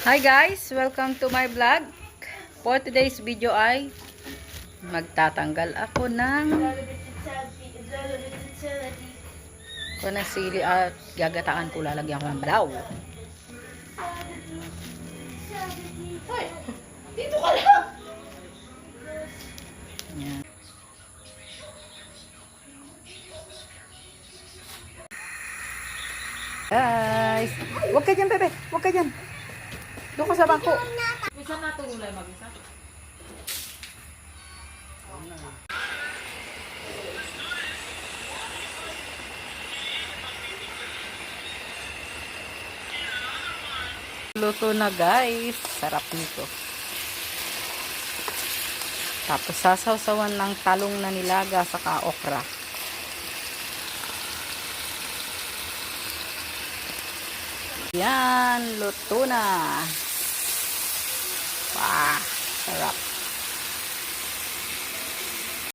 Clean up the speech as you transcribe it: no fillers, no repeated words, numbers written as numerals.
Hi guys! Welcome to my vlog. For today's video ay magtatanggal ako ng sili at gagataan ko. Lalagyan ko ng balaw. Hoy! Dito ka lang! Yan. Guys! Huwag ka dyan, bebe! Huwag ka dyan! Doon ka sa bangko. Bisa na ito gulay mabisa. Luto na guys. Sarap nito. Tapos sasawsawan ng talong na nilaga saka okra. Yan, luto na. Wow, sarap.